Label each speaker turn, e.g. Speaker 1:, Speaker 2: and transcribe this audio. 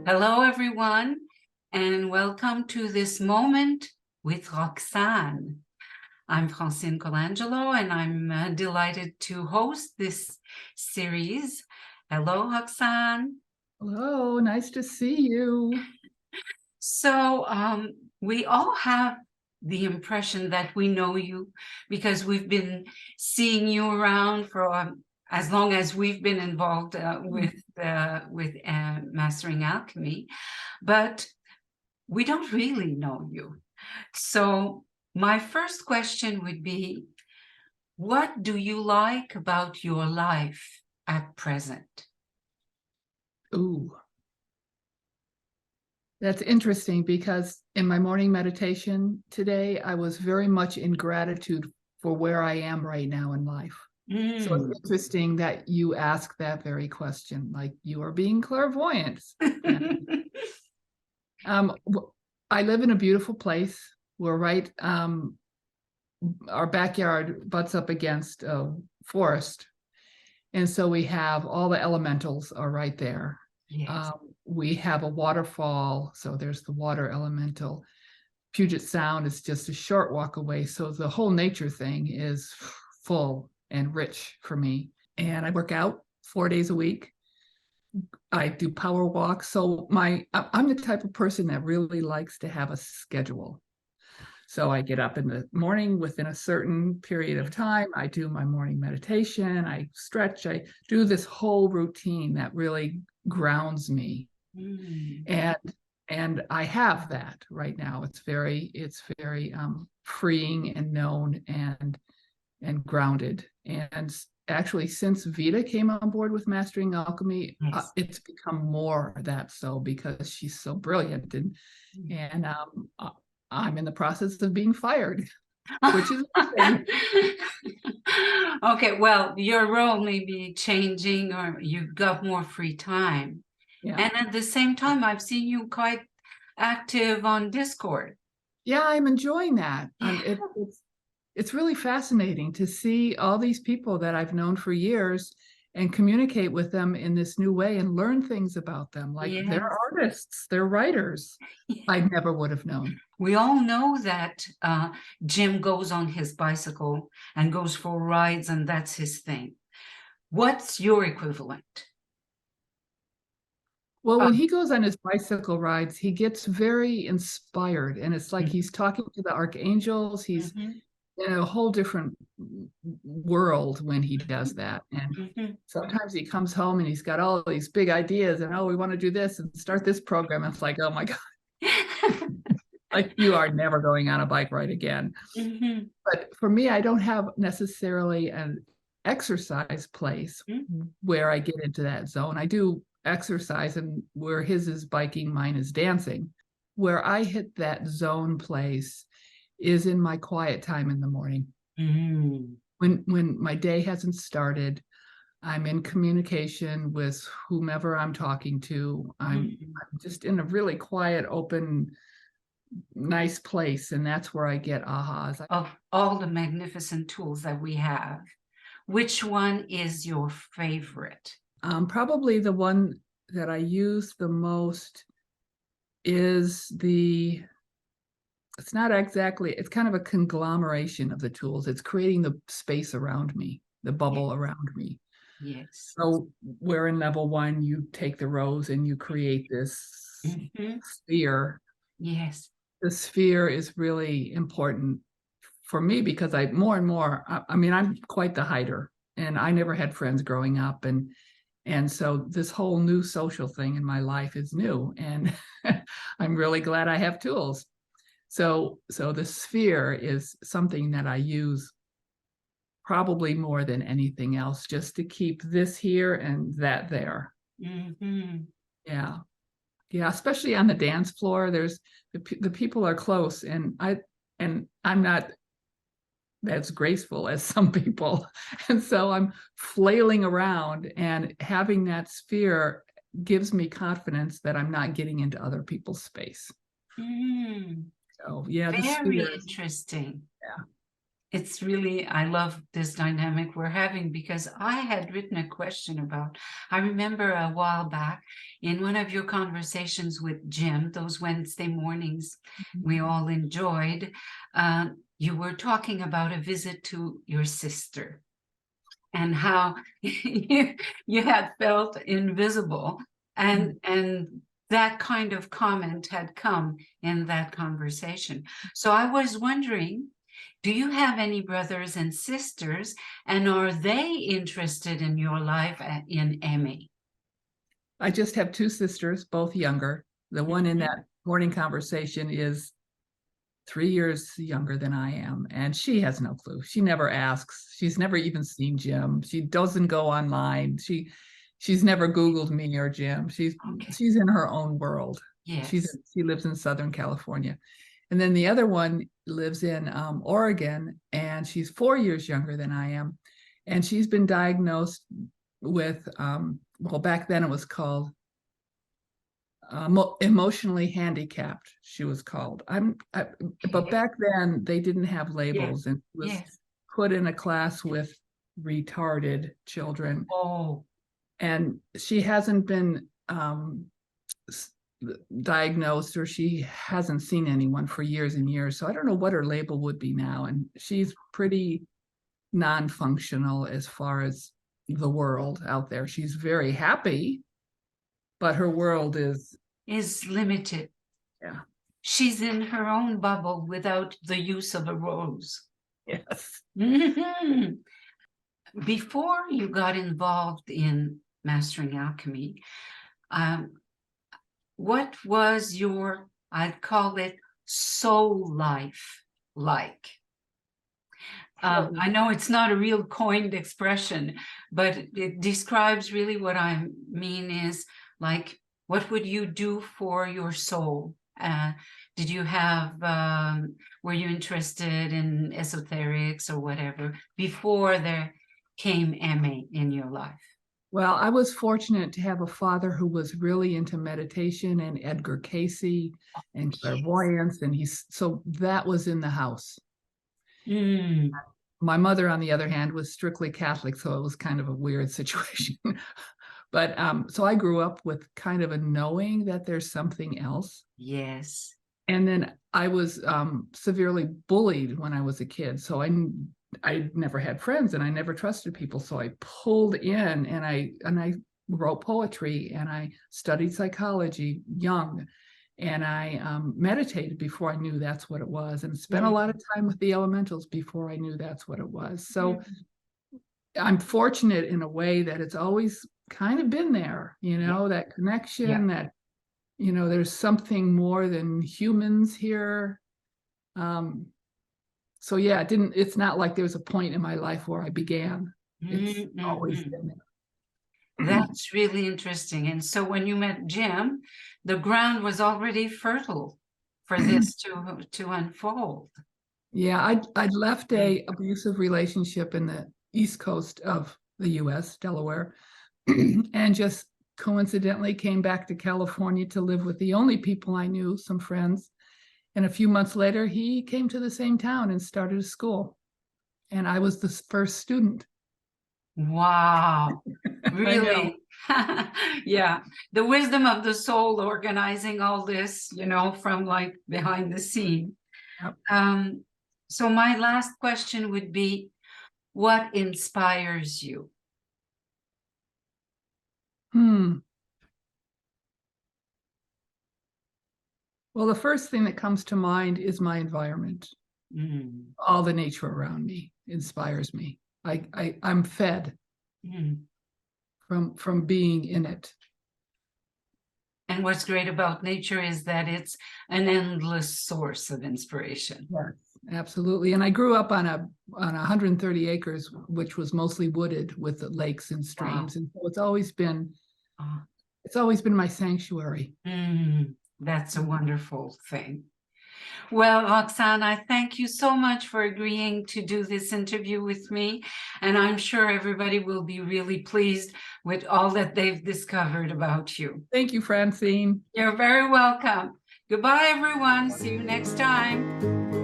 Speaker 1: Hello, everyone, and welcome to this moment with Roxane. I'm Francine Colangelo, and I'm delighted to host this series. Hello, Roxane.
Speaker 2: Hello, nice to see you.
Speaker 1: So we all have the impression that we know you because we've been seeing you around for as long as we've been involved with Mastering Alchemy, but we don't really know you. So my first question would be, what do you like about your life at present?
Speaker 2: Ooh, that's interesting because in my morning meditation today, I was very much in gratitude for where I am right now in life. So it's interesting that you ask that very question, like you are being clairvoyant. I live in a beautiful place. We're right, our backyard butts up against a forest. And so we have all the elementals are right there.
Speaker 1: Yes.
Speaker 2: We have a waterfall, so there's the water elemental. Puget Sound is just a short walk away. So the whole nature thing is full and rich for me. And I work out 4 days a week. I do power walks. So I'm the type of person that really likes to have a schedule. So I get up in the morning within a certain period of time. I do my morning meditation. I stretch. I do this whole routine that really grounds me. And I have that right now. It's very freeing and known and grounded. And actually, since Vita came on board with Mastering Alchemy,
Speaker 1: Yes.
Speaker 2: It's become more that so because she's so brilliant and I'm in the process of being fired, which is
Speaker 1: okay. Well, your role may be changing, or you've got more free time.
Speaker 2: Yeah.
Speaker 1: And at the same time, I've seen you quite active on Discord.
Speaker 2: Yeah, I'm enjoying that. It's really fascinating to see all these people that I've known for years and communicate with them in this new way and learn things about them. Like they're artists, they're writers. I never would have known.
Speaker 1: We all know that Jim goes on his bicycle and goes for rides, and that's his thing. What's your equivalent?
Speaker 2: Well, when he goes on his bicycle rides, he gets very inspired, and it's like he's talking to the archangels. He's in a whole different world when he does that. And sometimes he comes home and he's got all these big ideas and, oh, we want to do this and start this program. And it's like, oh my God, like you are never going on a bike ride again. But for me, I don't have necessarily an exercise place where I get into that zone. I do exercise, and where his is biking, mine is dancing. Where I hit that zone place is in my quiet time in the morning. When my day hasn't started, I'm in communication with whomever I'm talking to. I'm just in a really quiet, open, nice place, and that's where I get ahas.
Speaker 1: Of all the magnificent tools that we have, which one is your favorite?
Speaker 2: Probably the one that I use the most is it's not exactly, it's kind of a conglomeration of the tools. It's creating the space around me, the bubble around me.
Speaker 1: Yes.
Speaker 2: So where in level 1, you take the rose and you create this sphere.
Speaker 1: Yes.
Speaker 2: The sphere is really important for me because more and more, I mean, I'm quite the hider, and I never had friends growing up. And so this whole new social thing in my life is new, and I'm really glad I have tools. So the sphere is something that I use probably more than anything else, just to keep this here and that there. Yeah. Yeah, especially on the dance floor, there's the people are close, and I'm not as graceful as some people. And so I'm flailing around, and having that sphere gives me confidence that I'm not getting into other people's space. So yeah,
Speaker 1: very interesting.
Speaker 2: Yeah.
Speaker 1: it's really, I love this dynamic we're having, because I had written a question about, I remember a while back in one of your conversations with Jim, those Wednesday mornings we all enjoyed, you were talking about a visit to your sister and how you had felt invisible, and that kind of comment had come in that conversation. So I was wondering, do you have any brothers and sisters, and are they interested in your life in MA?
Speaker 2: I just have two sisters, both younger. The one in that morning conversation is 3 years younger than I am, and she has no clue. She never asks. She's never even seen Jim. She doesn't go online. She's never Googled me or Jim. She's in her own world.
Speaker 1: Yes.
Speaker 2: She lives in Southern California. And then the other one lives in Oregon, and she's 4 years younger than I am. And she's been diagnosed with, well, back then it was called emotionally handicapped, she was called. But back then they didn't have labels, and was put in a class with retarded children.
Speaker 1: Oh.
Speaker 2: And she hasn't been diagnosed, or she hasn't seen anyone for years and years. So I don't know what her label would be now. And she's pretty non-functional as far as the world out there. She's very happy, but her world is
Speaker 1: limited.
Speaker 2: Yeah.
Speaker 1: She's in her own bubble without the use of a rose.
Speaker 2: Yes.
Speaker 1: Before you got involved in Mastering Alchemy, what was your, I'd call it, soul life like? I know it's not a real coined expression, but it describes really what I mean is, like, what would you do for your soul? Did you have, were you interested in esoterics or whatever before there came MA in your life?
Speaker 2: Well, I was fortunate to have a father who was really into meditation and Edgar Cayce and clairvoyance, and so that was in the house. My mother, on the other hand, was strictly Catholic, so it was kind of a weird situation. But so I grew up with kind of a knowing that there's something else.
Speaker 1: Yes.
Speaker 2: And then I was severely bullied when I was a kid. So I never had friends, and I never trusted people. So I pulled in, and I wrote poetry, and I studied psychology young, and I meditated before I knew that's what it was, and spent a lot of time with the elementals before I knew that's what it was. So I'm fortunate in a way that it's always kind of been there, that connection, that, there's something more than humans here. So yeah, it's not like there was a point in my life where I began. It's always been there.
Speaker 1: That's really interesting. And so when you met Jim, the ground was already fertile for this to unfold.
Speaker 2: Yeah, I'd left a abusive relationship in the East Coast of the US, Delaware, and just coincidentally came back to California to live with the only people I knew, some friends. And a few months later, he came to the same town and started a school. And I was the first student.
Speaker 1: Wow. Really? Yeah. The wisdom of the soul organizing all this, from like behind the scene.
Speaker 2: Yep.
Speaker 1: So my last question would be, what inspires you?
Speaker 2: Well, the first thing that comes to mind is my environment. All the nature around me inspires me. I'm fed from being in it.
Speaker 1: And what's great about nature is that it's an endless source of inspiration.
Speaker 2: Yes, absolutely. And I grew up on 130 acres, which was mostly wooded with the lakes and streams. Wow. And so it's always been my sanctuary.
Speaker 1: That's a wonderful thing. Well, Roxane, I thank you so much for agreeing to do this interview with me. And I'm sure everybody will be really pleased with all that they've discovered about you.
Speaker 2: Thank you, Francine.
Speaker 1: You're very welcome. Goodbye, everyone. See you next time.